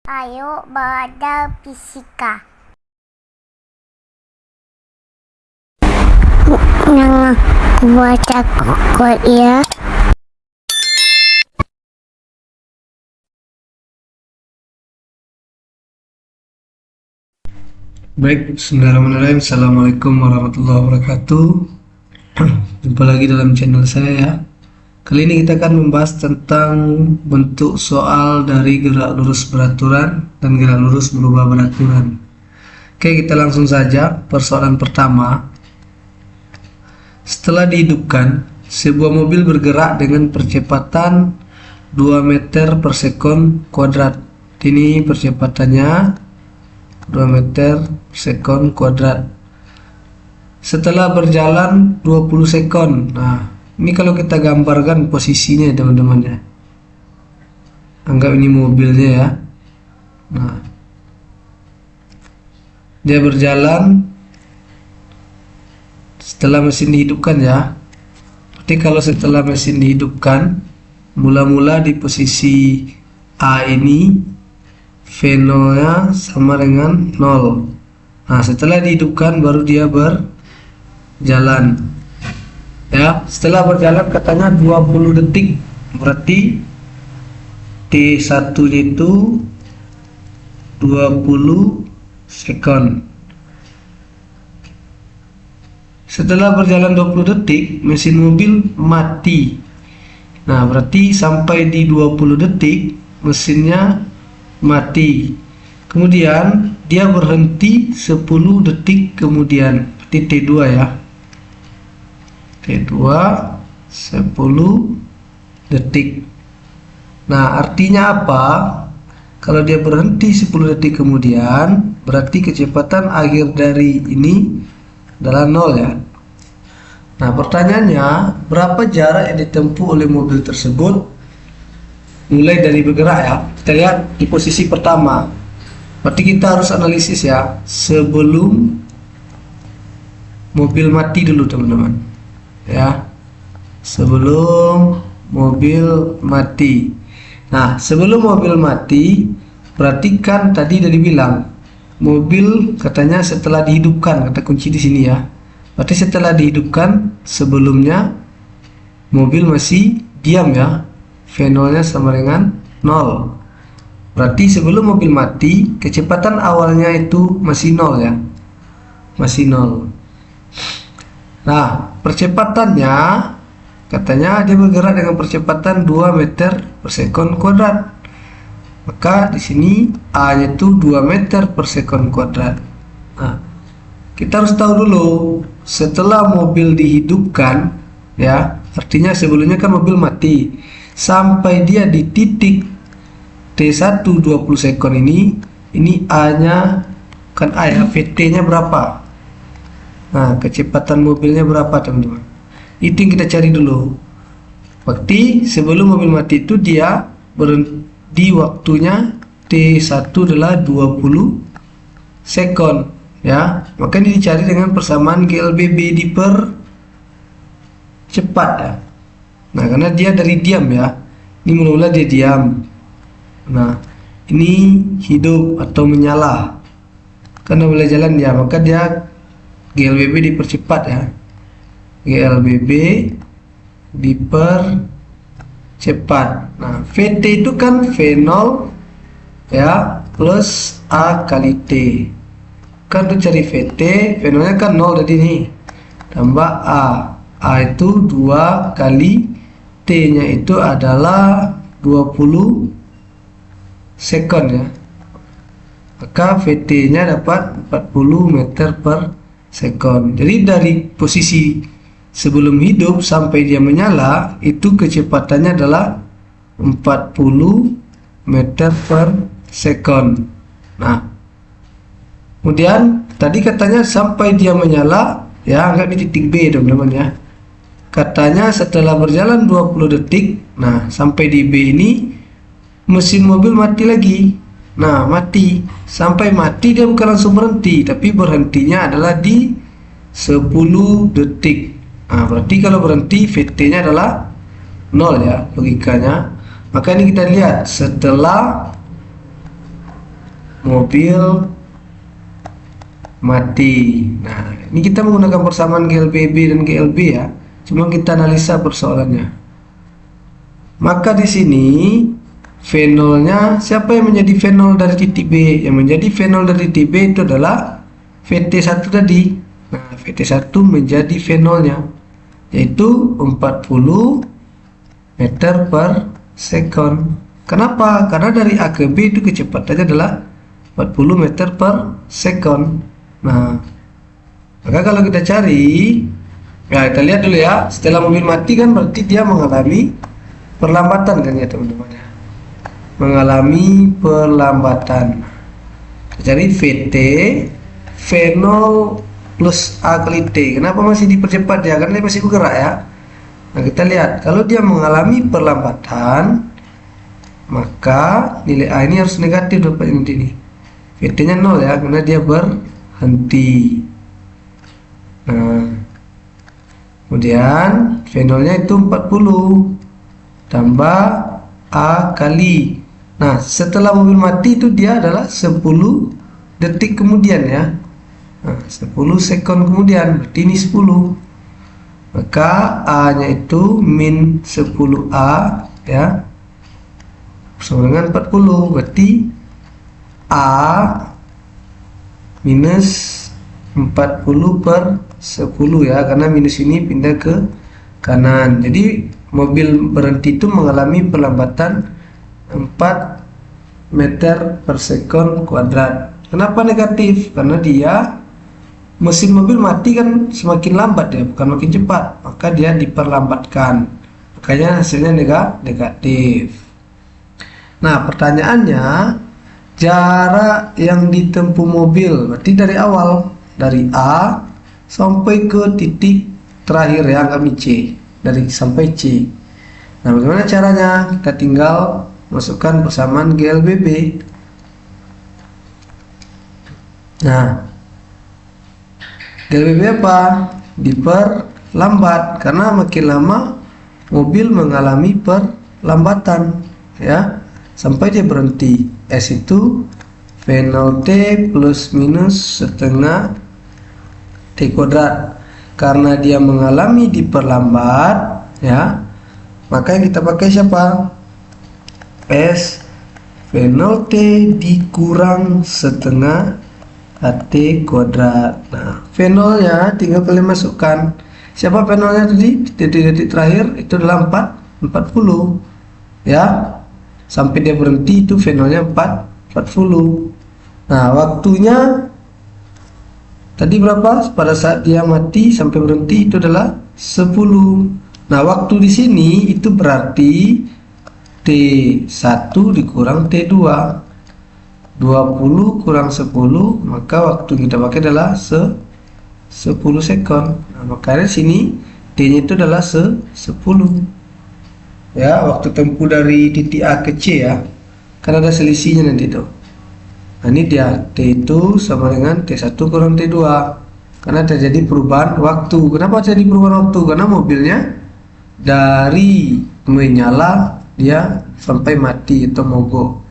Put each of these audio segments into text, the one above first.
Ayo belajar fisika. Yang baca kok ya. Baik, bismillahirrahmanirrahim. Assalamualaikum warahmatullahi wabarakatuh. Jumpa lagi dalam channel saya ya. Kali ini kita akan membahas tentang bentuk soal dari gerak lurus beraturan dan gerak lurus berubah beraturan. Oke, kita langsung saja. Persoalan pertama. Setelah dihidupkan, sebuah mobil bergerak dengan percepatan 2 meter per sekon kuadrat. Ini percepatannya 2 meter per sekon kuadrat. Setelah berjalan 20 sekon. Nah, ini kalau kita gambarkan posisinya teman-teman ya. Anggap ini mobilnya ya. Nah, dia berjalan setelah mesin dihidupkan ya. Berarti kalau setelah mesin dihidupkan, mula-mula di posisi A ini V0-nya sama dengan 0. Nah, setelah dihidupkan baru dia berjalan. Ya, setelah berjalan katanya 20 detik. Berarti T1-nya itu 20 sekon. Setelah berjalan 20 detik, mesin mobil mati. Nah, berarti sampai di 20 detik mesinnya mati. Kemudian dia berhenti 10 detik kemudian. Berarti T2 ya. T2 10 detik. Nah, artinya apa? Kalau dia berhenti 10 detik kemudian, berarti kecepatan akhir dari ini adalah 0 ya. Nah, pertanyaannya, berapa jarak yang ditempuh oleh mobil tersebut mulai dari bergerak ya? Kita lihat di posisi pertama. Berarti kita harus analisis ya, sebelum mobil mati dulu teman-teman. Ya, sebelum mobil mati. Nah, sebelum mobil mati, berarti kan tadi udah dibilang mobil katanya setelah dihidupkan, kata kunci di sini ya. Berarti setelah dihidupkan, sebelumnya mobil masih diam ya. V0-nya sama dengan 0. Berarti sebelum mobil mati, kecepatan awalnya itu masih 0 ya. Masih 0. Nah, percepatannya katanya dia bergerak dengan percepatan 2 meter per sekon kuadrat. Maka di sini A-nya itu 2 meter per sekon kuadrat. Nah, kita harus tahu dulu setelah mobil dihidupkan ya, artinya sebelumnya kan mobil mati. Sampai dia di titik T1 20 sekon ini A-nya kan A ya, VT-nya berapa? Nah, kecepatan mobilnya berapa teman-teman? Itu yang kita cari dulu. Berarti sebelum mobil mati itu dia berhenti waktunya T1 adalah 20 sekon ya. Maka ini dicari dengan persamaan GLBB dipercepat ya. Nah, karena dia dari diam ya. Ini mula-mula dia diam. Nah, ini hidup atau menyala. Karena boleh jalan ya, maka dia GLBB dipercepat ya. GLBB dipercepat. Nah, VT itu kan V0 ya plus A kali T. Kan tuh cari VT, V0-nya kan 0 tadi nih. Tambah A. A itu 2 kali T-nya itu adalah 20 sekon ya. Maka VT-nya dapat 40 meter per sekon. Jadi dari posisi sebelum hidup sampai dia menyala itu kecepatannya adalah 40 meter per sekon. Nah, kemudian tadi katanya sampai dia menyala ya, anggap di titik B teman-teman ya. Katanya setelah berjalan 20 detik, nah sampai di B ini mesin mobil mati lagi. Nah, mati. Sampai mati dia bukan langsung berhenti, tapi berhentinya adalah di 10 detik. Nah, berarti kalau berhenti VT-nya adalah 0 ya, logikanya. Maka ini kita lihat setelah mobil mati. Nah, ini kita menggunakan persamaan GLBB dan GLB ya. Cuma kita analisa persoalannya. Maka di sini V0-nya, siapa yang menjadi V0 dari titik B? Yang menjadi V0 dari titik B itu adalah VT1 tadi. Nah, VT1 menjadi V0-nya, yaitu 40 meter per second. Kenapa? Karena dari A ke B itu kecepatannya adalah 40 meter per second. Nah, maka kalau kita cari, ya kita lihat dulu ya. Setelah mobil mati kan berarti dia mengalami perlambatan kan ya teman-teman ya. Mengalami perlambatan. Kita cari VT V0 plus A kali T. Kenapa masih dipercepat ya? Karena dia masih bergerak ya. Nah, kita lihat kalau dia mengalami perlambatan, maka nilai A ini harus negatif dapat nanti nih. VT-nya 0 ya, karena dia berhenti. Nah, kemudian V0-nya itu 40 tambah A kali. Nah, setelah mobil mati itu dia adalah 10 detik kemudian ya. Nah, 10 second kemudian, berarti ini 10. Maka A-nya itu min 10A ya, sama dengan 40. Berarti A minus 40 per 10 ya, karena minus ini pindah ke kanan. Jadi mobil berhenti itu mengalami perlambatan 4 meter per second kuadrat. Kenapa negatif? Karena dia, mesin mobil mati kan semakin lambat ya, bukan makin cepat, maka dia diperlambatkan, makanya hasilnya negatif. Nah, pertanyaannya, jarak yang ditempuh mobil berarti dari awal, dari A sampai ke titik terakhir ya, kami C, dari sampai C. Nah, bagaimana caranya? Kita tinggal masukkan persamaan GLBB. Nah, GLBB apa? Diperlambat, karena makin lama mobil mengalami perlambatan ya, sampai dia berhenti. S itu V0T plus minus setengah T kuadrat. Karena dia mengalami diperlambat ya, maka yang kita pakai siapa? S V0T dikurang setengah T kuadrat. Nah, V0 nya tinggal kalian masukkan. Siapa V0 nya tadi? Titik-titik terakhir itu adalah 40 ya, sampai dia berhenti itu V0 nya 40. Nah, waktunya tadi berapa? Pada saat dia mati sampai berhenti itu adalah 10. Nah, waktu di sini itu berarti T1 dikurang T2. 20 kurang 10, maka waktu kita pakai adalah 10 second. Nah, makanya sini T-nya itu adalah 10. Ya, waktu tempuh dari titik A ke C ya. Karena ada selisihnya nanti tuh. Nah, ini dia T itu sama dengan T1 kurang T2. Karena terjadi perubahan waktu. Kenapa terjadi perubahan waktu? Karena mobilnya dari menyala dia sampai mati atau mogok.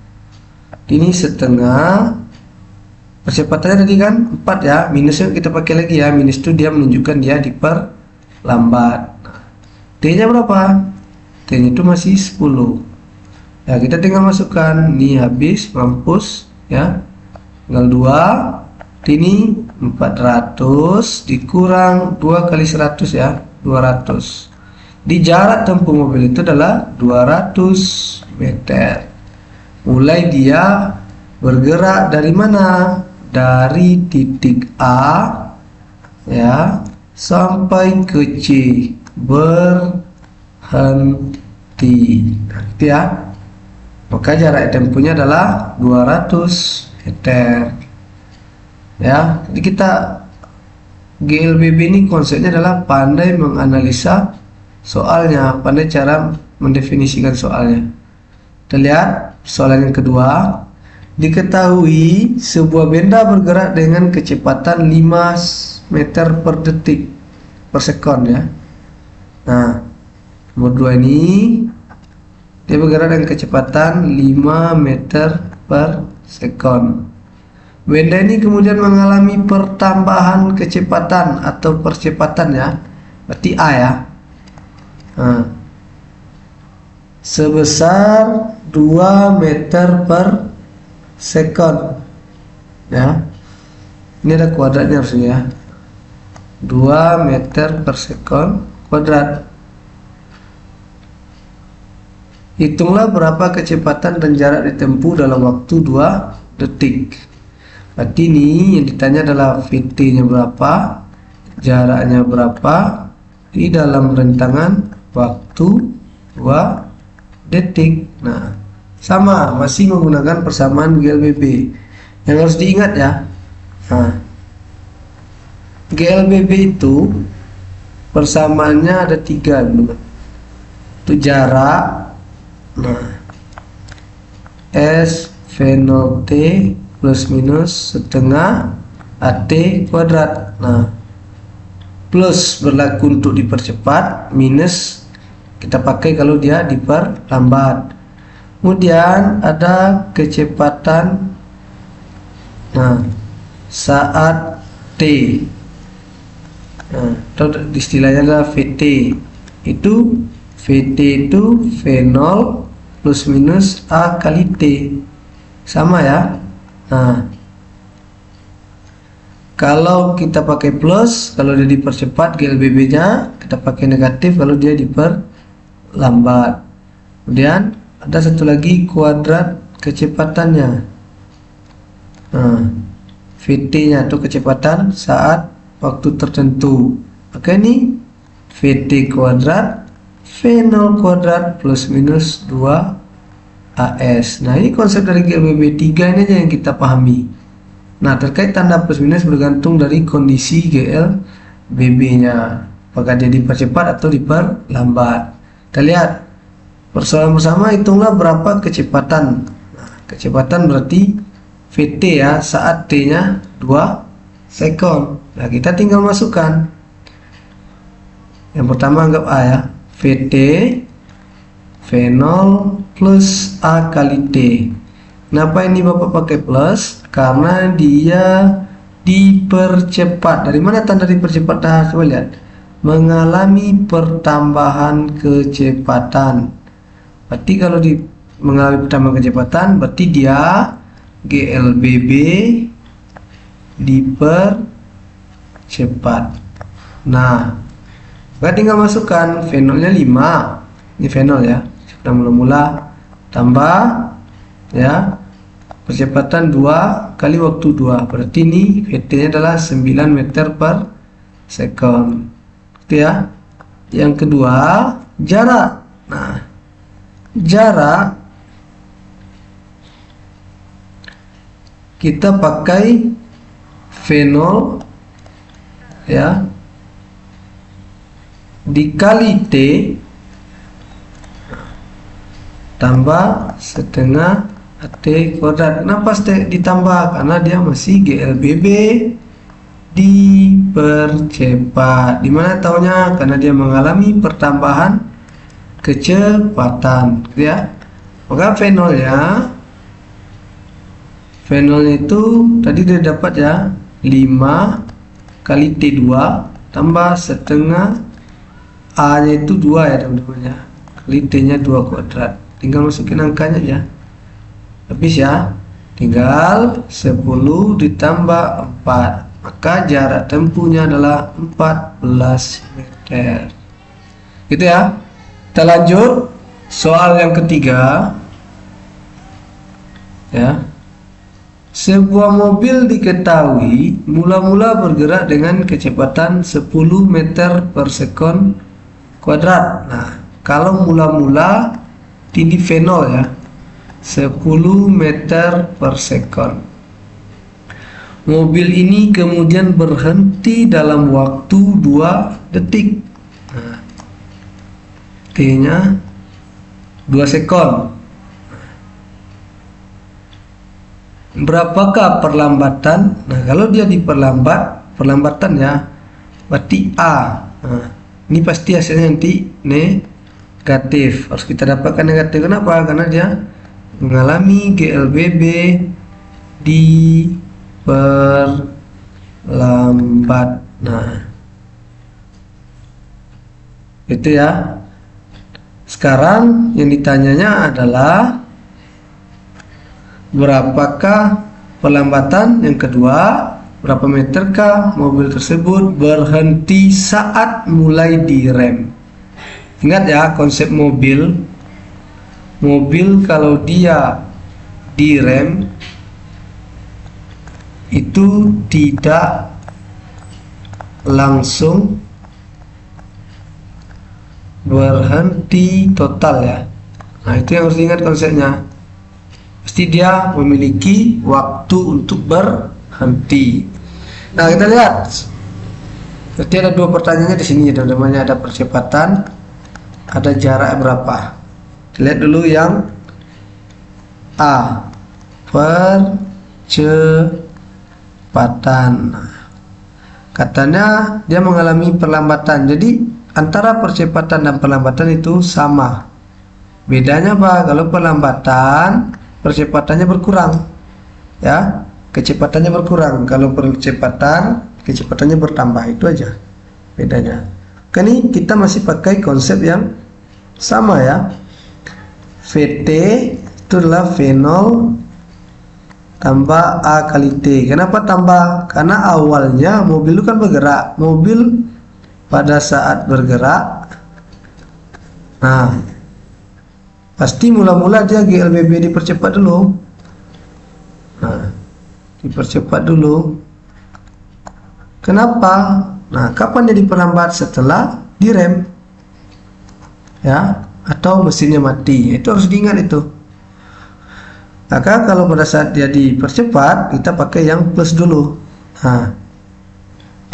Ini setengah, percepatannya tadi kan 4 ya, minusnya kita pakai lagi ya, minus itu dia menunjukkan dia diperlambat. T nya berapa? T nya itu masih 10 ya, kita tinggal masukkan. Ini habis, mampus ya, tinggal 2. Ini 400 dikurang 2 kali 100 ya, 200. Di jarak tempuh mobil itu adalah 200 meter. Mulai dia bergerak dari mana? Dari titik A ya sampai ke C, berhenti. Nah, itu ya. Maka jarak tempuhnya adalah 200 meter. Ya, jadi kita GLBB ini konsepnya adalah pandai menganalisa soalnya, pandai cara mendefinisikan soalnya. Kita lihat soalan yang kedua. Diketahui sebuah benda bergerak dengan kecepatan 5 meter per detik per sekon ya. Nah, nomor 2 ini dia bergerak dengan kecepatan 5 meter per sekon. benda ini kemudian mengalami pertambahan kecepatan atau percepatan ya, berarti A ya. Nah, sebesar 2 meter per second ya. Ini ada kuadratnya harusnya ya. 2 meter per second kuadrat. Hitunglah berapa kecepatan dan jarak ditempuh dalam waktu 2 detik. Berarti ini yang ditanya adalah VT-nya berapa, jaraknya berapa di dalam rentangan waktu 2 detik. Nah, sama, masih menggunakan persamaan GLBB. Yang harus diingat ya. Nah, GLBB itu persamaannya ada 3, teman-teman. Itu jarak. Nah, S V0T plus minus setengah AT kuadrat. Nah, plus berlaku untuk dipercepat, minus kita pakai kalau dia diperlambat. Kemudian ada kecepatan saat T. Nah, atau istilahnya adalah VT. Itu VT itu V0 plus minus A kali T. Sama ya. Nah, kalau kita pakai plus, kalau dia dipercepat GLBB-nya, kita pakai negatif kalau dia diperlambat. Kemudian ada satu lagi kuadrat kecepatannya. Nah, VT-nya itu kecepatan saat waktu tertentu. Maka ini VT kuadrat V0 kuadrat plus minus 2 AS. Nah, ini konsep dari GLBB 3 ini aja yang kita pahami. Nah, terkait tanda plus minus bergantung dari kondisi GLBB-nya, apakah dia dipercepat atau diperlambat. Kita lihat persoalan bersama, hitunglah berapa kecepatan. Nah, kecepatan berarti VT ya, saat T-nya 2 sekon. Nah, kita tinggal masukkan. Yang pertama anggap A ya, VT V0 plus A kali T. Kenapa ini Bapak pakai plus? Karena dia dipercepat. Dari mana tanda dipercepat? Nah, coba lihat. Mengalami pertambahan kecepatan. Berarti kalau mengalami pertambahan kecepatan, berarti dia GLBB dipercepat. Nah, kita tinggal masukkan V0-nya 5. Ini V0 ya. Sudah mula-mula tambah ya. Percepatan 2 kali waktu 2. Berarti ini VT-nya adalah 9 meter per second. Gitu ya. Yang kedua, jarak. Nah, jarak kita pakai V0 ya dikali T tambah setengah AT kuadrat. Kenapa ditambah? Karena dia masih GLBB dipercepat. Dimana taunya? Karena dia mengalami pertambahan kecepatan, gitu ya. Maka V0 itu tadi dia dapat ya 5 kali T2 tambah setengah A nya itu 2 ya teman-teman ya, kali T nya 2 kuadrat. Tinggal masukin angkanya ya, habis ya. Tinggal 10 ditambah 4, maka jarak tempuhnya adalah 14 meter. Gitu ya. Kita lanjut soal yang ketiga ya. Sebuah mobil diketahui mula-mula bergerak dengan kecepatan 10 meter per sekon kuadrat. Nah, kalau mula-mula ini V0 ya, 10 meter per sekon. Mobil ini kemudian berhenti dalam waktu 2 detik. Nah, T-nya 2 sekon. Berapakah perlambatan? Nah, kalau dia perlambatan ya, berarti A. Nah, ini pasti hasilnya nanti negatif. Harus kita dapatkan negatif. Kenapa? Karena dia mengalami GLBB berlambat. Nah, itu ya. Sekarang yang ditanyanya adalah berapakah perlambatan yang kedua, berapa meterkah mobil tersebut berhenti saat mulai direm. Ingat ya konsep mobil. Mobil kalau dia direm itu tidak langsung berhenti total ya. Nah, itu yang harus diingat konsepnya. Pasti dia memiliki waktu untuk berhenti. Nah, kita lihat. Berarti ada dua pertanyaannya di sini, teman-teman. Ada percepatan, ada jarak berapa. Kita lihat dulu yang A, percepatan. Nah, katanya dia mengalami perlambatan. Jadi antara percepatan dan perlambatan itu sama. Bedanya apa? Kalau perlambatan, percepatannya berkurang. Ya, kecepatannya berkurang. Kalau percepatan, kecepatannya bertambah. Itu aja bedanya. Kan ini kita masih pakai konsep yang sama ya. VT itu adalah V0 tambah A kali T. Kenapa tambah? Karena awalnya mobil itu kan bergerak. Mobil pada saat bergerak, nah pasti mula-mula dia GLBB dipercepat dulu. Nah, dipercepat dulu. Kenapa? Nah, kapan dia diperlambat? Setelah direm ya, atau mesinnya mati. Itu harus diingat itu. Maka kalau pada saat dia dipercepat, kita pakai yang plus dulu. Nah,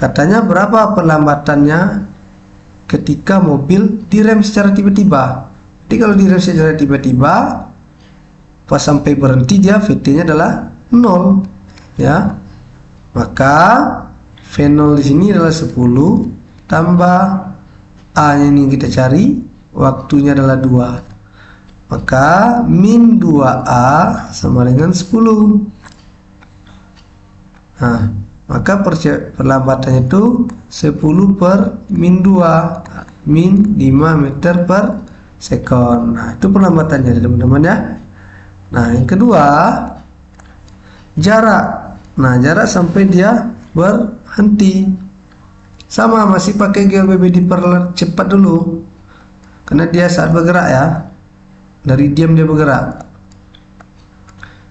katanya berapa perlambatannya ketika mobil direm secara tiba-tiba. Jadi kalau direm secara tiba-tiba, pas sampai berhenti dia VT-nya adalah 0 ya. Maka V0 di sini adalah 10 tambah A-nya ini kita cari, waktunya adalah 2. Maka min 2A sama dengan 10. Nah, maka perlambatannya itu 10 per min 2, min 5 meter per sekon. Nah, itu perlambatannya teman-teman ya. Nah, yang kedua, jarak. Nah, jarak sampai dia berhenti. Sama, masih pakai GLBB dipercepat dulu. Karena dia saat bergerak ya. Dari diam dia bergerak.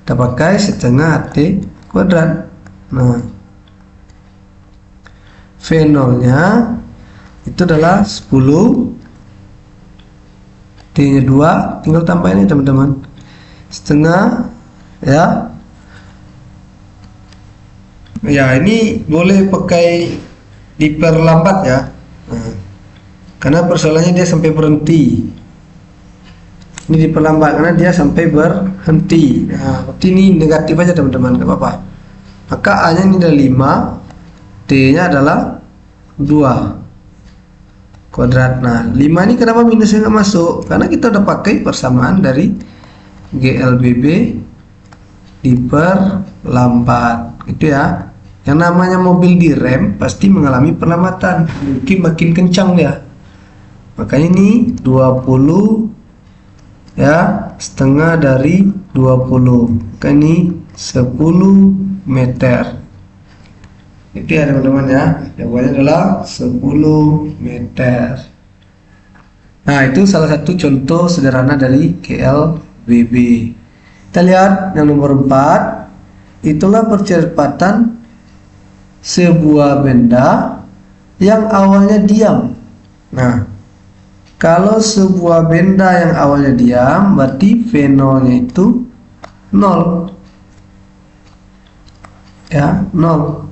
Kita pakai setengah T kuadrat. Nah, V0 nya itu adalah 10, T nya 2, tinggal tambah ini teman-teman, setengah ya. Ya, ini boleh pakai diperlambat ya. Nah, karena persoalannya dia sampai berhenti. Ini diperlambat karena dia sampai berhenti. Nah, berarti ini negatif aja teman-teman, gak apa-apa. Maka A nya ini adalah 5, T nya adalah 2 kuadrat. Nah, 5 ini kenapa minusnya nggak masuk? Karena kita udah pakai persamaan dari GLBB diperlambat. Itu ya. Yang namanya mobil direm pasti mengalami perlambatan. Mungkin makin kencang dia. Makanya ini 20 ya, setengah dari 20. Maka ini 10 meter. Itu ya teman-teman ya, jawabannya adalah 10 meter. Nah, itu salah satu contoh sederhana dari GLBB. Kita lihat yang nomor 4. Itulah percepatan sebuah benda yang awalnya diam. Nah, kalau sebuah benda yang awalnya diam, berarti V0 nya itu 0 ya, 0.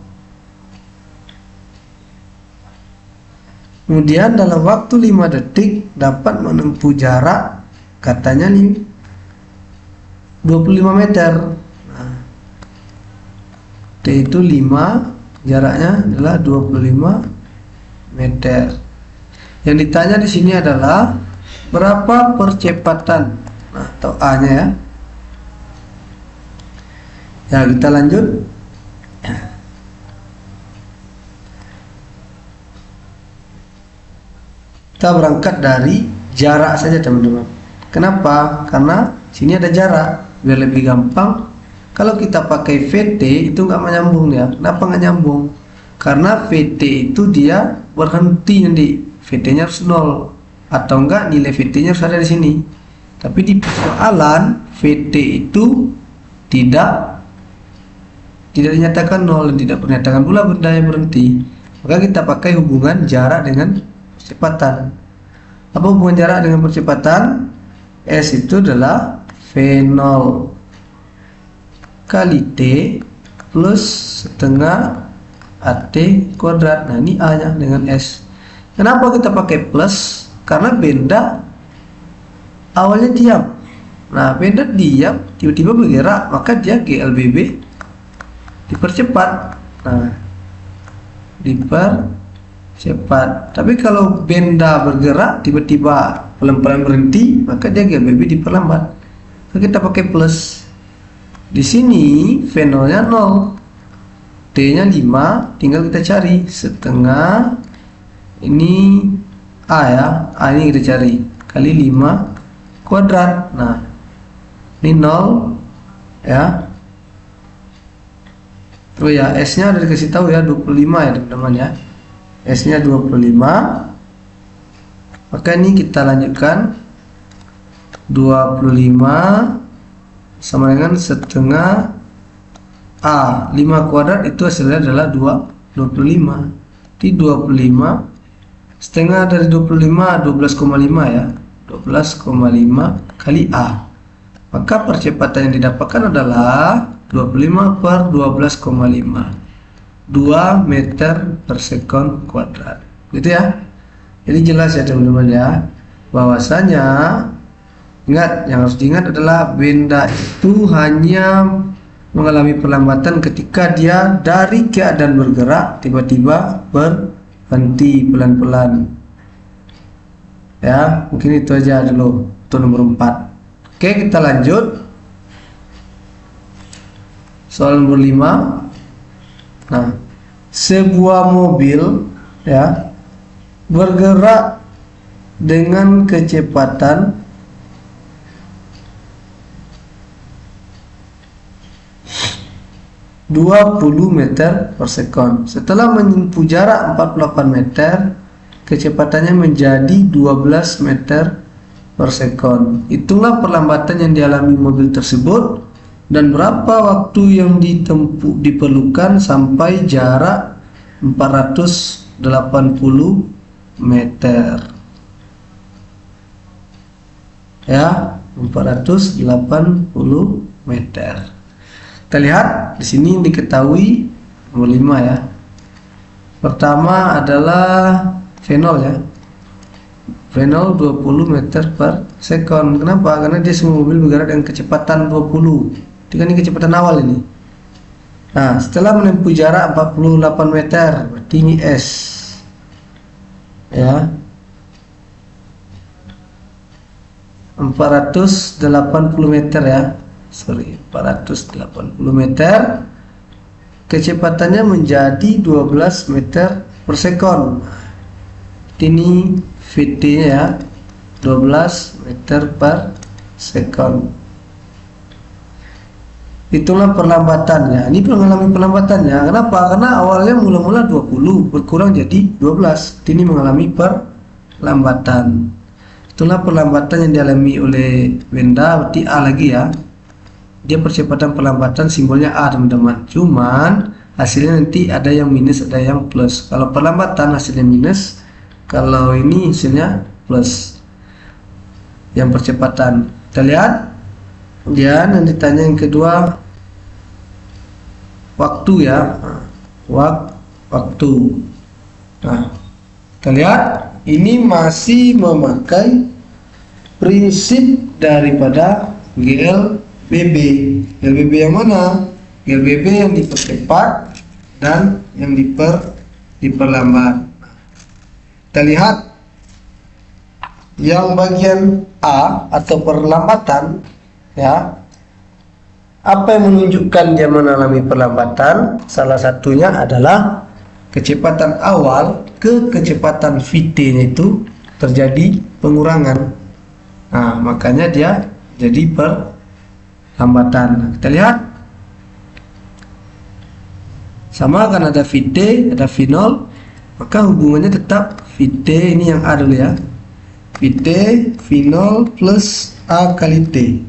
Kemudian dalam waktu 5 detik dapat menempuh jarak katanya 25 meter. Nah, T itu 5, jaraknya adalah 25 meter. Yang ditanya di sini adalah berapa percepatan, nah, atau A-nya ya. Ya, kita lanjut. kita berangkat dari jarak saja teman-teman. Kenapa? Karena sini ada jarak, biar lebih gampang. Kalau kita pakai VT itu nggak menyambung ya. Kenapa nggak nyambung? Karena VT itu dia berhenti nanti, VT-nya harus 0 atau enggak nilai VT-nya harus ada di sini. Tapi di persoalan VT itu tidak dinyatakan 0 dan tidak dinyatakan pula benda yang berhenti. Maka kita pakai hubungan jarak dengan percepatan. Apa hubungan jarak dengan percepatan? S itu adalah V0 kali T plus setengah AT kuadrat. Nah ini A nya dengan S. Kenapa kita pakai plus? Karena benda awalnya diam. Nah benda diam tiba-tiba bergerak, maka dia GLBB dipercepat. Nah dipercepat. Tapi kalau benda bergerak tiba-tiba pelan-pelan berhenti, maka dia GLBB diperlambat. Maka kita pakai plus. Di sini V0 nya 0, T nya 5, tinggal kita cari setengah, ini A ya, A ini kita cari kali 5 kuadrat. Nah ini 0 ya. Oh ya, S nya udah dikasih tahu ya, 25 ya teman-teman ya, S nya 25. Maka ini kita lanjutkan, 25 sama dengan setengah A, 5 kuadrat itu hasilnya adalah 25. Di 25 setengah dari 25, 12,5 ya, 12,5 kali A. Maka percepatan yang didapatkan adalah 25 per 12,5, 2 meter per sekon kuadrat. Gitu ya. Jadi jelas ya teman-teman ya, bahwasanya ingat, yang harus diingat adalah benda itu hanya mengalami perlambatan ketika dia dari keadaan bergerak tiba-tiba berhenti pelan-pelan. Ya, mungkin itu aja dulu untuk nomor 4. Oke, kita lanjut. Soal nomor 5. Nah, sebuah mobil ya bergerak dengan kecepatan 20 meter per sekon. Setelah menempuh jarak 48 meter, kecepatannya menjadi 12 meter per sekon. Itulah perlambatan yang dialami mobil tersebut dan berapa waktu yang diperlukan sampai jarak 480 meter. Ya, 480 meter. Kita lihat di sini diketahui nomor 5 ya. Pertama adalah V0 ya. V0 20 meter per sekon. Kenapa? Karena dia semua mobil bergerak dengan kecepatan 20. Itu kan ini kecepatan awal ini. Nah, setelah menempuh jarak 48 meter, berarti ini S. Ya. 480 meter ya. 480 meter, kecepatannya menjadi 12 meter per sekon. Ini VT nya ya, 12 meter per sekon. Itulah perlambatannya. Ini mengalami perlambatannya. Kenapa? Karena awalnya mula-mula 20 berkurang jadi 12. Ini mengalami perlambatan. Itulah perlambatan yang dialami oleh benda, berarti A lagi ya. Dia percepatan perlambatan simbolnya A teman-teman. Cuman hasilnya nanti ada yang minus, ada yang plus. Kalau perlambatan hasilnya minus, kalau ini hasilnya plus. Yang percepatan. Kita lihat. Kemudian yang ditanya yang kedua, waktu ya. Waktu. Nah, kita lihat ini masih memakai prinsip daripada GLBB. GLBB yang mana? GLBB yang dipercepat dan yang diperlambat. Kita lihat yang bagian A atau perlambatan ya. Apa yang menunjukkan dia mengalami perlambatan? Salah satunya adalah kecepatan awal ke kecepatan VT-nya itu terjadi pengurangan. Nah, makanya dia jadi perlambatan. Nah, kita lihat. Sama kan ada VT, ada V0, maka hubungannya tetap VT ini yang A dulu ya. VT, V0 plus A kali T.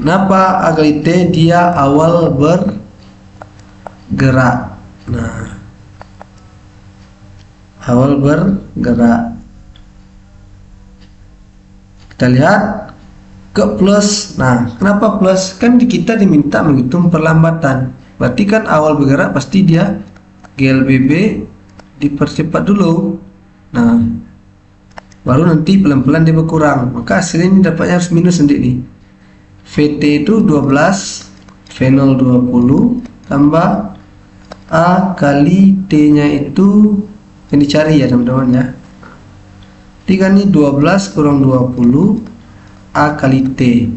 Kenapa A kali T? Dia awal bergerak. Nah, awal bergerak. Kita lihat ke plus. Nah, kenapa plus? Kan kita diminta menghitung perlambatan. Berarti kan awal bergerak pasti dia GLBB dipercepat dulu. Nah, baru nanti pelan-pelan dia berkurang. Maka hasilnya ini dapatnya harus minus nanti nih. VT itu 12, V0 20 tambah A kali T-nya itu yang dicari ya teman-teman ya. Jadi kan ini 12 kurang 20 A kali T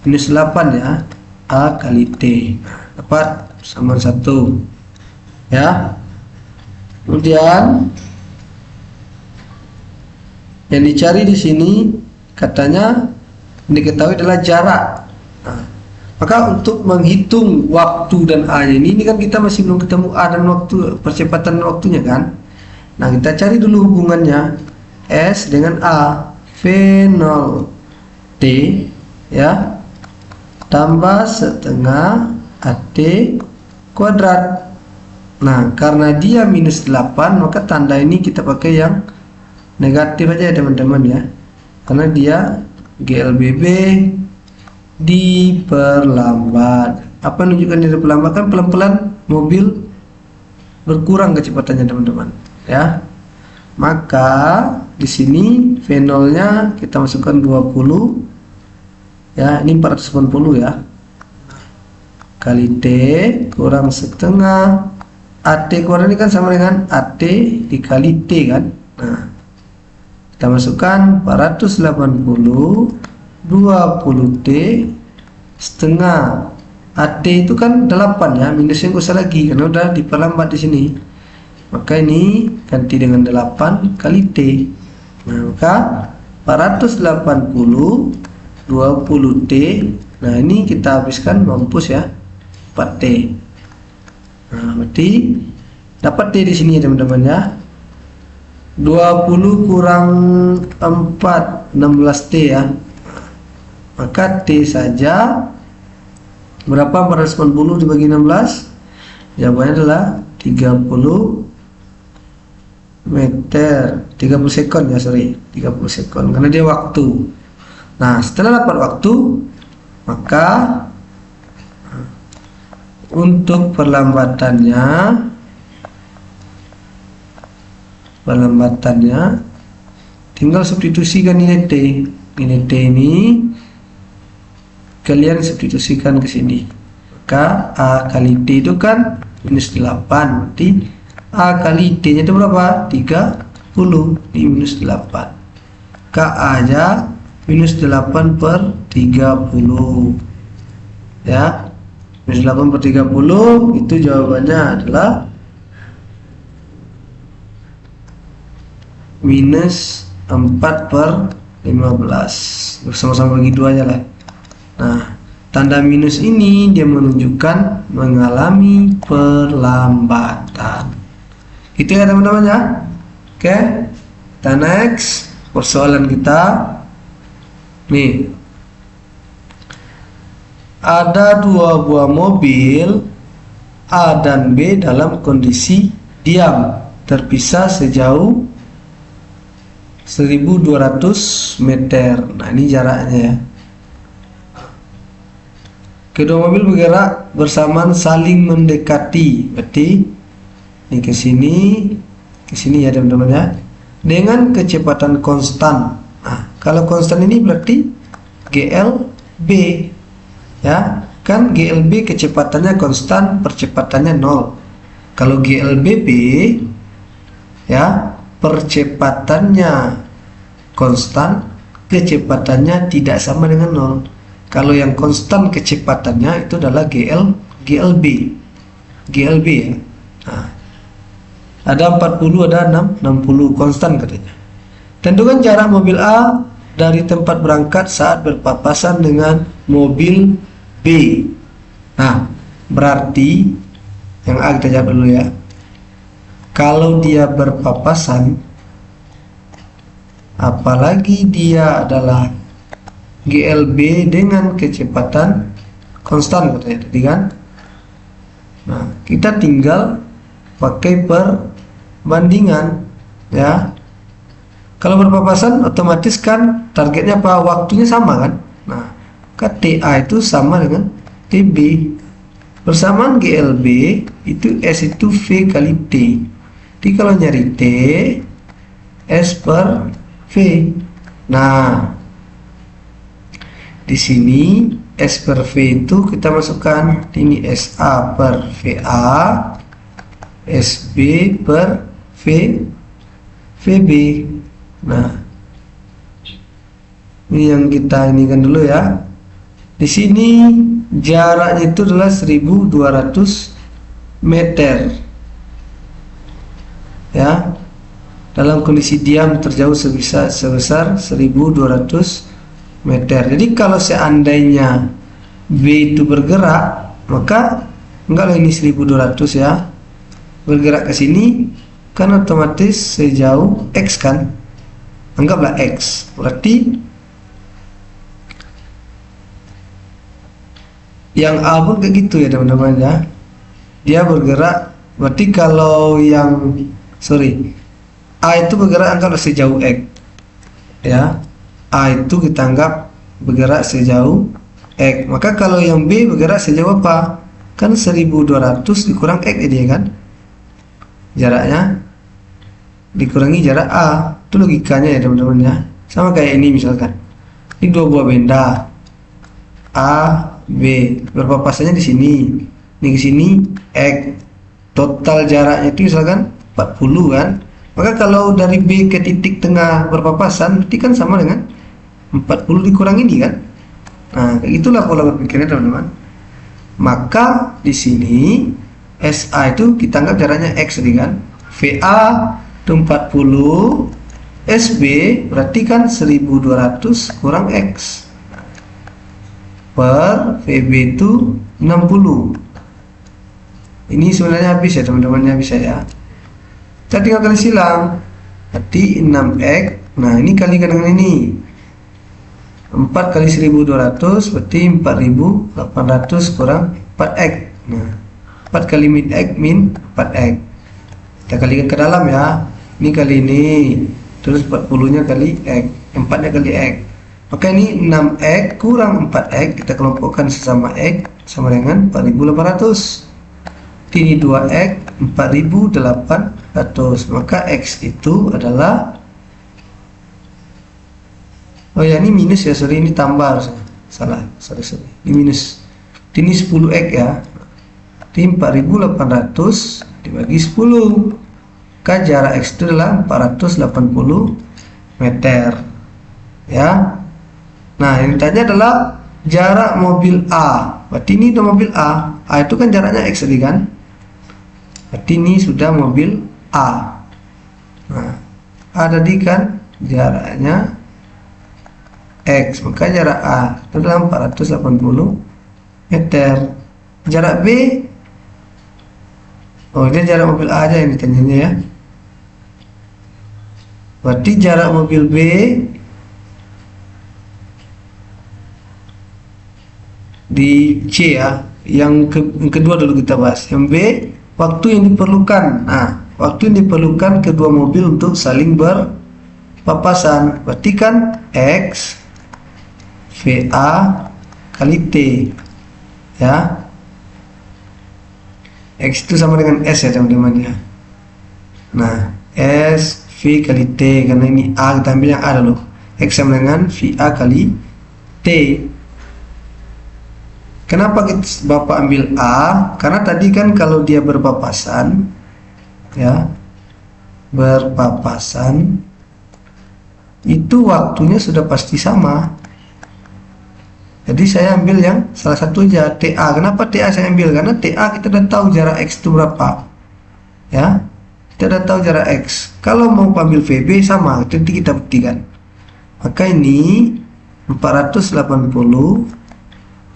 minus 8 ya, A kali T. Dapat sama 1 ya. Kemudian yang dicari di sini katanya diketahui adalah jarak. Nah, maka untuk menghitung waktu dan A ini kan kita masih belum ketemu A dan waktu, percepatan dan waktunya kan. Nah, kita cari dulu hubungannya S dengan A. V0 T ya tambah setengah AT kuadrat. Nah, karena dia minus 8 maka tanda ini kita pakai yang negatif aja ya teman-teman ya, karena dia GLBB diperlambat. Apa menunjukkan dia diperlambat? Kan pelan-pelan mobil berkurang kecepatannya teman-teman ya. Maka di sini V0-nya kita masukkan 20 ya, ini 480 ya, kali T kurang setengah AT kurang ini kan sama dengan AT dikali T kan. Nah, kita masukkan 480 20T setengah AT itu kan 8 ya, minusnya nggak usah lagi karena udah diperlambat di sini. Maka ini ganti dengan 8 kali T. Nah, maka 480 20T. Nah, ini kita habiskan mampus ya 4T. Nah, berarti dapat T di sini teman-teman ya. 20 kurang 4 16T ya. Maka T saja berapa? 480 dibagi 16. Jawabannya adalah 30 meter, 30 sekon ya, 30 sekon karena dia waktu. Nah, setelah dapat waktu maka untuk perlambatannya tinggal substitusikan nilai T. Nilai T ini kalian substitusikan ke sini. Maka A kali T itu kan minus 8, berarti A kali T nya itu berapa? 30. Ini minus 8. KA aja minus 8 per 30 ya. Minus 8 per 30 itu jawabannya adalah minus 4 per 15. Sama-sama bagi 2 aja lah. Nah, tanda minus ini dia menunjukkan mengalami perlambatan. Itu ya teman-teman ya. Oke, kita next persoalan kita. Nih, ada dua buah mobil A dan B dalam kondisi diam terpisah sejauh 1200 meter. Nah, ini jaraknya ya. Kedua mobil bergerak bersamaan saling mendekati. Berarti ini ke sini ya teman-teman ya, dengan kecepatan konstan. Nah, kalau konstan ini berarti GLB ya, kan GLB kecepatannya konstan, percepatannya 0. Kalau GLBB ya, percepatannya konstan, kecepatannya tidak sama dengan 0. Kalau yang konstan kecepatannya itu adalah GLB ya. Nah, Ada 40, ada 60, konstan katanya. Tentukan jarak mobil A dari tempat berangkat saat berpapasan dengan mobil B. Nah, berarti yang A kita jawab dulu ya. Kalau dia berpapasan, apalagi dia adalah GLB dengan kecepatan konstan katanya tadi kan. Nah, kita tinggal pakai perbandingan ya. Kalau berpapasan otomatis kan targetnya apa? Waktunya sama kan. Nah, TA itu sama dengan TB. Persamaan GLB itu S itu V kali T. Jadi kalau nyari T, S per V. Nah, di sini S per V itu kita masukkan ini SA per VA, SB per VB. Nah, ini yang kita ini kan dulu ya. Di sini jaraknya itu adalah 1200 meter. Ya. Dalam kondisi diam terjauh sebesar 1200 meter. Jadi kalau seandainya B itu bergerak, maka enggaklah ini 1200 ya. Bergerak ke sini kan otomatis sejauh X kan. Anggaplah X. Berarti yang A pun kayak gitu ya teman-teman ya. Dia bergerak, berarti kalau yang A itu bergerak anggaplah sejauh X ya. A itu kita anggap bergerak sejauh X. Maka kalau yang B bergerak sejauh apa? Kan 1200 dikurang X jadi kan. Jaraknya dikurangi jarak A. Itu logikanya ya teman-teman ya. Sama kayak ini misalkan. Ini dua buah benda. A, B. Berpapasannya di sini. Ini ke sini X. Total jaraknya itu misalkan 40 kan. Maka kalau dari B ke titik tengah berpapasan berarti kan sama dengan 40 dikurang ini kan. Nah, itulah pola berpikirnya teman-teman. Maka di sini SA itu kita anggap jaraknya X tadi kan. VA itu 40, SB berarti kan 1200 kurang X. Per VB itu 60. Ini sebenarnya habis ya teman-teman, bisa ya. Kita tinggal kali silang. Berarti 6X. Nah, ini kalikan dengan ini. 4 kali 1200 berarti 4800 kurang 4X. Nah, 4 kali min X min 4X. Kita kalikan ke dalam ya. Ini kali ini. Terus 40-nya kali X. 4-nya kali X. Maka ini 6X kurang 4X. Kita kelompokkan sesama X sama dengan 4800. Ini 2X 4800. Maka X itu adalah, oh ya, ini minus ya, sorry, ini tambah harusnya. Salah, sorry. Ini minus. Ini 10X ya. Ini 4800 dibagi 10. Maka jarak X itu adalah 480 meter. Ya. Nah, yang ditanya adalah jarak mobil A. Berarti ini udah mobil A. A itu kan jaraknya X tadi kan. Berarti ini sudah mobil A. Nah, A tadi kan jaraknya X, maka jarak A itu adalah 480 meter. Jarak B, oh ini jarak mobil A aja yang ditanyanya ya. Berarti jarak mobil B di C ya. Yang kedua dulu kita bahas. Yang B, waktu yang diperlukan. Nah, waktu yang diperlukan kedua mobil untuk saling berpapasan. Berarti kan X VA kali T ya. X itu sama dengan S ya teman-teman ya. Nah, S V kali T, karena ini A kita ambil yang A dulu. X sama dengan VA kali T. Kenapa Bapak ambil A? Karena tadi kan kalau dia berpapasan ya, berpapasan itu waktunya sudah pasti sama. Jadi saya ambil yang salah satu aja, TA. Kenapa TA saya ambil? Karena TA kita udah tahu jarak X itu berapa. Ya. kita udah tahu jarak X. Kalau mau ambil VB sama, nanti kita buktikan. Maka ini 480,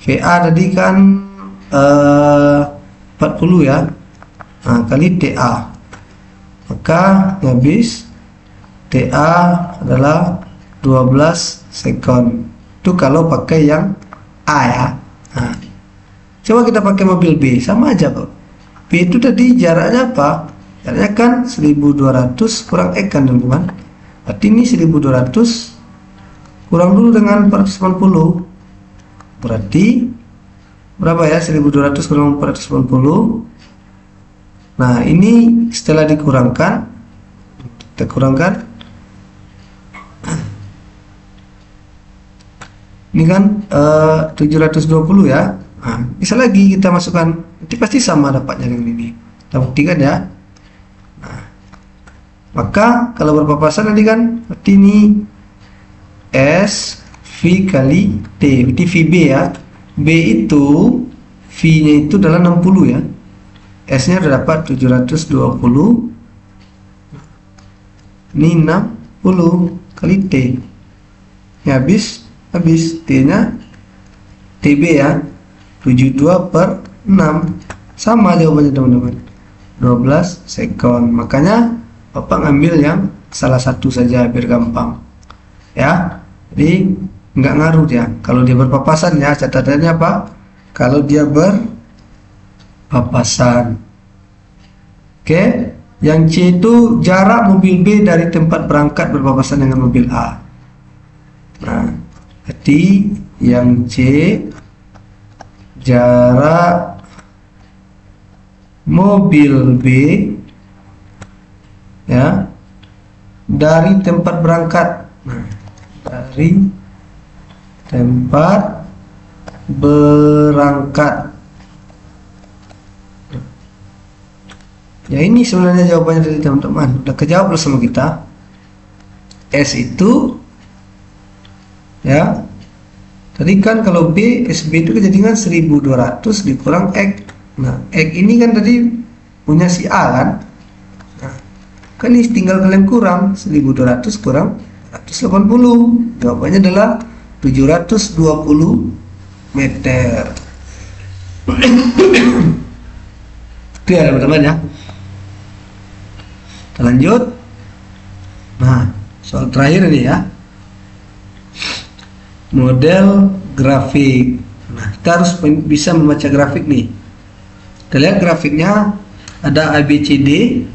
VA tadi kan 40 ya, nah, kali TA, maka habis TA adalah 12 sekon. Itu kalau pakai yang A ya. Nah, coba kita pakai mobil B, sama aja kok. B itu tadi jaraknya apa? Jaraknya kan 1200 kurang X kan teman-teman. Berarti ini 1200 kurang dulu dengan 480. Berarti berapa ya? 1200 kurang 480. Nah, ini setelah dikurangkan, kita kurangkan. Ini kan 720 ya. Nah, bisa lagi kita masukkan, nanti pasti sama dapatnya dengan ini. Kita buktikan ya. Nah, maka kalau berpapasan nanti kan berarti ini S V kali T, berarti VB ya. B itu V-nya itu adalah 60 ya. S-nya udah dapat 720. Ini 60 kali T. Ya, habis T-nya TB ya. 72 per 6. Sama jawabannya teman-teman. 12 sekon. Makanya Bapak ngambil yang salah satu saja biar gampang. Ya. Jadi nggak ngaruh ya. Kalau dia berpapasan ya, catatannya apa? Kalau dia berpapasan. Oke. Yang C itu jarak mobil B dari tempat berangkat berpapasan dengan mobil A. Nah, berarti yang C jarak mobil B ya dari tempat berangkat. Nah, dari tempat berangkat. Ya, ini sebenarnya jawabannya dari teman-teman. Udah kejawab sama kita. S itu ya. Tadi kan kalau B, SB itu kejadian 1200 dikurang X. Nah, X ini kan tadi punya si A kan. Nah, kan ini tinggal kalian kurang 1200 kurang 180. Jawabannya adalah 720 meter. Itu ya teman-teman ya. Kita lanjut. Nah, soal terakhir ini ya. Model grafik. Nah, kita harus bisa membaca grafik nih. Kita lihat grafiknya ada ABCD.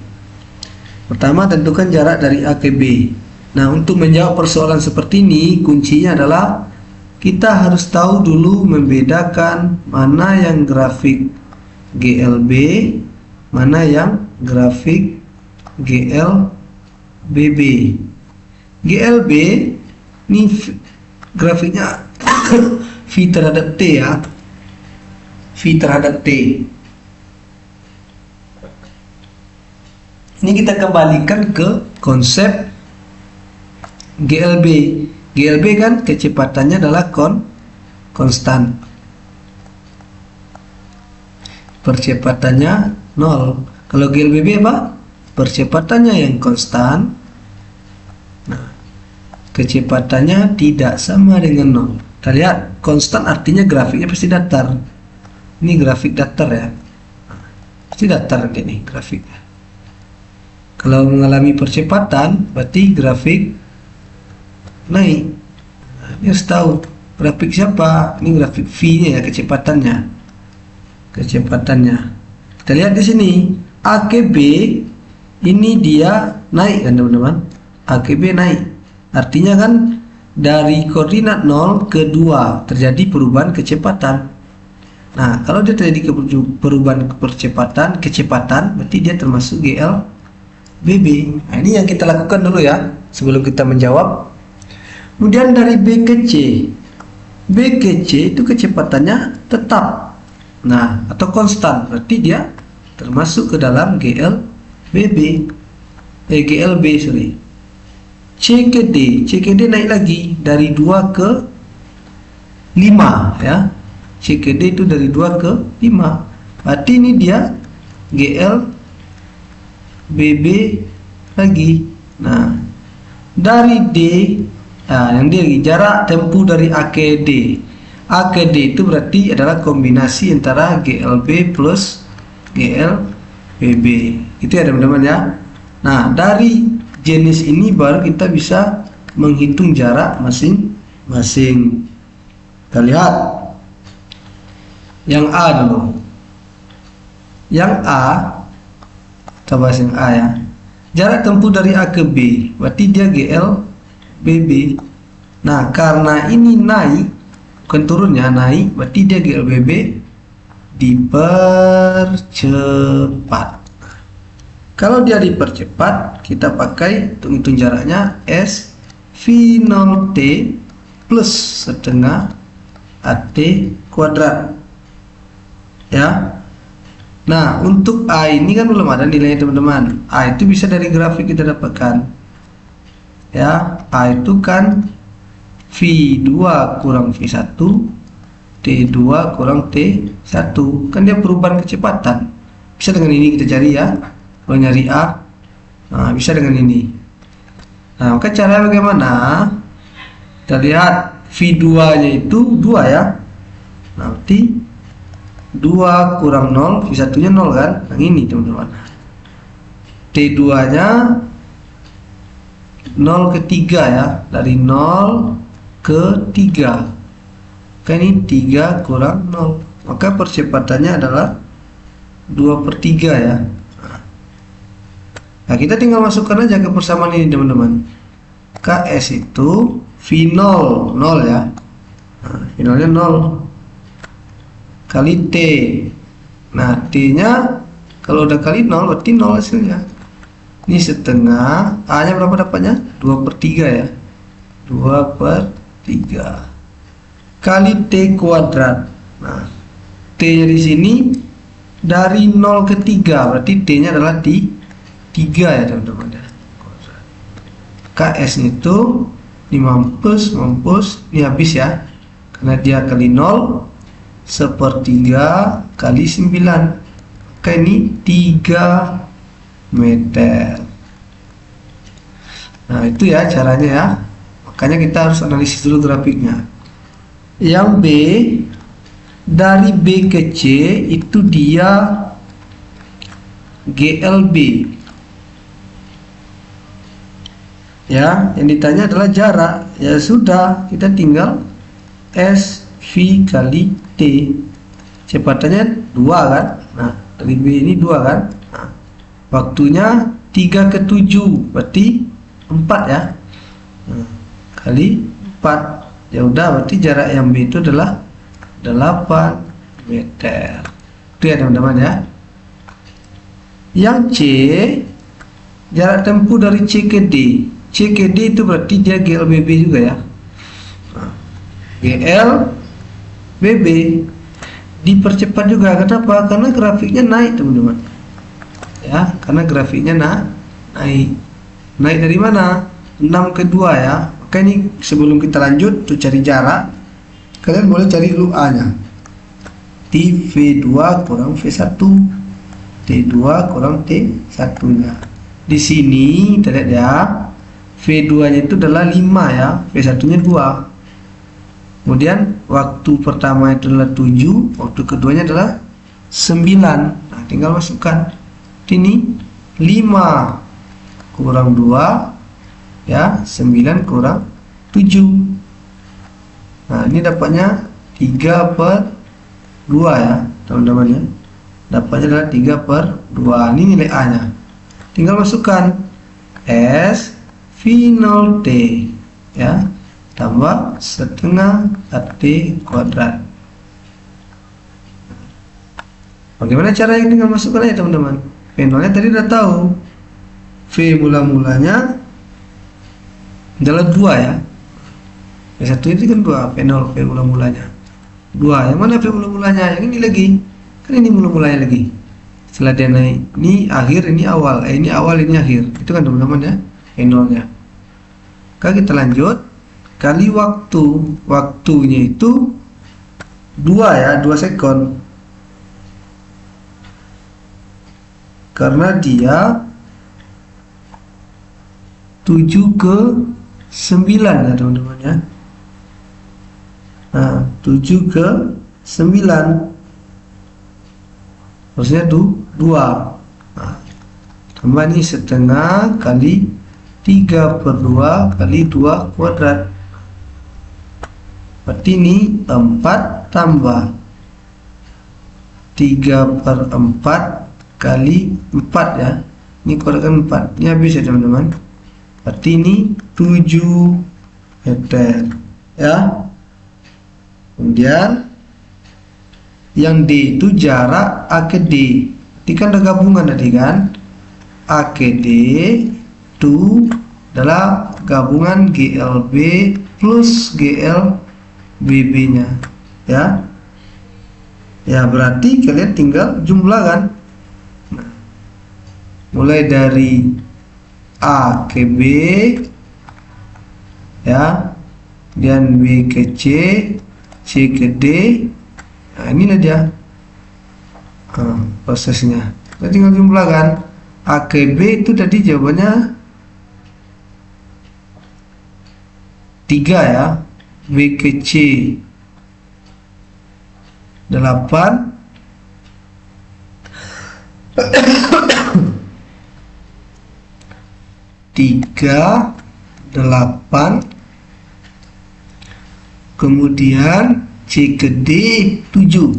Pertama, tentukan jarak dari A ke B. Nah, untuk menjawab persoalan seperti ini, kuncinya adalah kita harus tahu dulu membedakan mana yang grafik GLB, mana yang grafik GLBB. GLB ini grafiknya V terhadap T ya. V terhadap T. Ini kita kembalikan ke konsep GLB. GLB kan kecepatannya adalah konstan. Percepatannya 0. Kalau GLBB apa? Percepatannya yang konstan. Nah, kecepatannya tidak sama dengan 0. Kita lihat, konstan artinya grafiknya pasti datar. Ini grafik datar ya. Pasti datar ini grafiknya. Kalau mengalami percepatan, berarti grafik naik. Nah, ini harus tahu grafik siapa. Ini grafik V-nya ya, kecepatannya. Kita lihat di sini, A ke B ini dia naik kan teman-teman. A ke B naik. Artinya kan dari koordinat 0 ke 2 terjadi perubahan kecepatan. Nah, kalau dia terjadi perubahan kecepatan, berarti dia termasuk GLBB. Nah, ini yang kita lakukan dulu ya, sebelum kita menjawab. Kemudian dari B ke C. B ke C itu kecepatannya tetap. Nah, atau konstan, berarti dia termasuk ke dalam GLB, sorry. C ke D naik lagi dari 2 ke 5 ya. C ke D itu dari 2 ke 5. Berarti ini dia GLBB. BB lagi. Nah, dari D, yang D lagi, jarak tempuh dari A ke D. A ke D itu berarti adalah kombinasi antara GLB plus GLBB. Itu ya teman-teman ya. Nah, dari jenis ini baru kita bisa menghitung jarak masing-masing. Kita lihat yang A dulu. Yang A, kita bahas yang A ya. Jarak tempuh dari A ke B, berarti dia GLBB. Nah, karena ini naik, bukan turunnya, naik, berarti dia GLBB dipercepat. Kalau dia dipercepat, kita pakai untuk hitung jaraknya S V0T plus setengah AT kuadrat. Ya. Nah, untuk A ini kan belum ada nilainya teman-teman. A itu bisa dari grafik kita dapatkan. Ya, A itu kan V2 kurang V1, T2 kurang T1. Kan dia perubahan kecepatan. Bisa dengan ini kita cari ya. Kalau nyari A, nah, bisa dengan ini. Nah, maka cara bagaimana? Kita lihat V2-nya itu 2 ya. Nah, berarti 2 kurang 0, V1-nya 0 kan? Yang ini teman-teman. T2-nya 0 ke 3 ya. Dari 0 ke 3. Kan ini 3 kurang 0. Maka percepatannya adalah 2/3 ya. Nah, kita tinggal masukkan aja ke persamaan ini teman-teman. KS itu V0, 0 ya. Nah, V0-nya 0 kali T. Nah, T-nya kalau udah kali 0 berarti 0 hasilnya. Ini setengah. A-nya berapa dapatnya? 2/3 ya. 2/3 kali T kuadrat. Nah, T-nya di sini dari 0 ke 3, berarti T-nya adalah 3 ya teman-teman ya. KS itu ini mampus, ini habis ya. Karena dia kali 0, 1/3 kali 9. Maka ini 3 meter. Nah, itu ya caranya ya. Makanya kita harus analisis dulu grafiknya. Yang B, dari B ke C itu dia GLB. Ya, yang ditanya adalah jarak. Ya sudah, kita tinggal SV kali T. Kecepatannya 2 kan? Nah, dari B ini 2 kan? Nah, waktunya 3 ke 7, berarti 4 ya. Nah, kali 4. Ya udah, berarti jarak yang B itu adalah 8 meter. Itu ya teman-teman ya. Yang C, jarak tempuh dari C ke D. C ke D itu berarti dia GLBB juga ya. Nah, GLBB dipercepat juga. Kenapa? Karena grafiknya naik teman-teman. Ya, karena grafiknya naik. Naik dari mana? 6 ke 2 ya. Maka ini sebelum kita lanjut untuk cari jarak, kalian boleh cari dulu A-nya. V2 kurang V1, T2 kurang T1-nya. Di sini kita lihat ya, V2-nya itu adalah 5 ya, V1-nya 2. Kemudian waktu pertama itu adalah 7, waktu keduanya adalah 9. Nah, tinggal masukkan. Ini 5 kurang 2 ya, 9 kurang 7. Nah, ini dapatnya 3/2 ya teman-teman ya. Dapatnya adalah 3/2. Ini nilai A-nya. Tinggal masukkan S V0T ya, tambah setengah AT kuadrat. Bagaimana caranya? Tinggal masukkan aja teman-teman. V0-nya tadi udah tahu. V mula-mulanya adalah 2 ya. V1 itu kan 2, V0, V mula-mulanya 2. Yang mana V mula-mulanya? Yang ini lagi. Kan ini mula-mulanya lagi. Setelah dia naik, ini akhir, ini awal. Ini awal, ini akhir. Itu kan teman-teman ya, V0-nya. Oke, kita lanjut. Kali waktu. Waktunya itu 2 ya, 2 sekon. Karena dia 7 ke 9 ya teman-teman ya. Nah, 7 ke 9 maksudnya 2. Nah, tambah ini setengah kali 3/2 kali 2 kuadrat. Berarti ini 4 tambah 3/4 kali 4 ya. Ini kuadratkan 4. Ini habis ya teman-teman. Berarti ini 7 meter ya. Kemudian yang D itu jarak A ke D. Ini kan ada gabungan tadi kan. A ke D itu adalah gabungan GLB plus GLBB nya ya. Ya berarti kalian tinggal jumlahkan. Nah, mulai dari A ke B ya, dan B ke C, C ke D. Nah inilah dia prosesnya. Kita tinggal jumlahkan. A ke B itu tadi jawabannya 3 ya. B ke C 8. Tiga 8. Kemudian C ke D 7.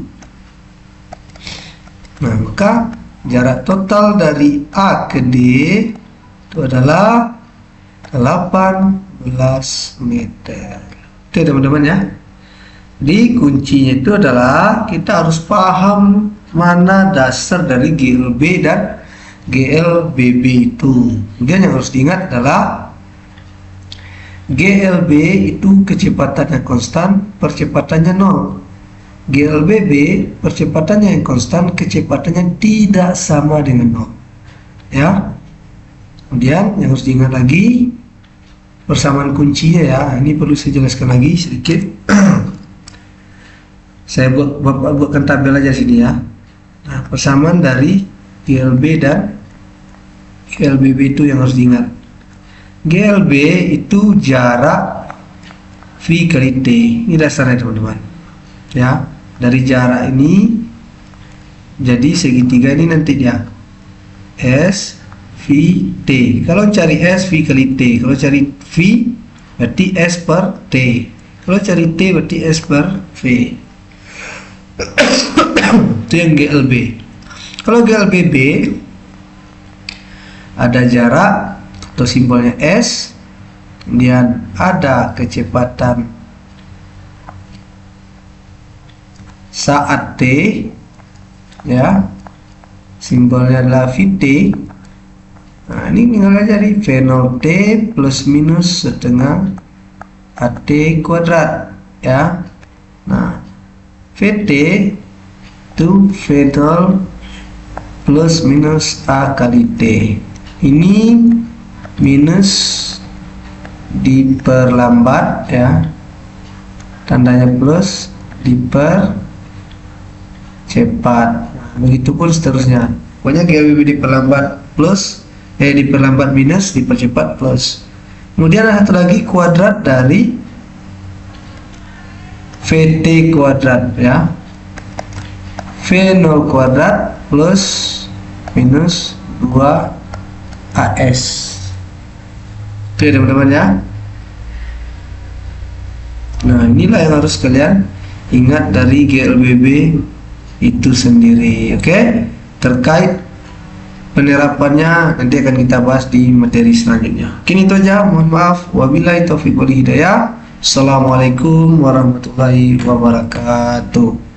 Nah maka jarak total dari A ke D itu adalah 18 meter. Oke teman-teman ya. Jadi kuncinya itu adalah kita harus paham mana dasar dari GLB dan GLBB itu. Kemudian yang harus diingat adalah GLB itu kecepatannya konstan, percepatannya 0. GLBB percepatannya yang konstan, kecepatannya tidak sama dengan 0. Ya. Kemudian yang harus diingat lagi persamaan kuncinya ya. Ini perlu saya jelaskan lagi sedikit. Saya buatkan tabel aja sini ya. Nah, persamaan dari GLB dan GLBB itu yang harus diingat. GLB itu jarak V kali T. Ini dasarnya teman-teman. Ya, dari jarak ini jadi segitiga ini nanti dia S V T. Kalau cari S V kali T. Kalau cari V berarti S per T. Kalau cari T berarti S per V. Itu yang GLB. Kalau GLBB ada jarak atau simbolnya S, kemudian ada kecepatan saat T ya, simbolnya adalah VT. Nah ini tinggal aja di V0T plus minus setengah AT kuadrat ya. Nah VT itu V0 plus minus A kali T. Ini minus diperlambat ya, tandanya plus, dipercepat. Nah, begitupun seterusnya. Pokoknya GLBB diperlambat plus, diperlambat minus, dipercepat plus. Kemudian ada satu lagi kuadrat dari VT kuadrat ya. V0 kuadrat plus minus 2 AS. Oke teman-teman ya. Nah inilah yang harus kalian ingat dari GLBB itu sendiri. Oke, terkait penerapannya nanti akan kita bahas di materi selanjutnya. Kini itu aja, mohon maaf. Wabillahi taufiq wal hidayah. Assalamualaikum warahmatullahi wabarakatuh.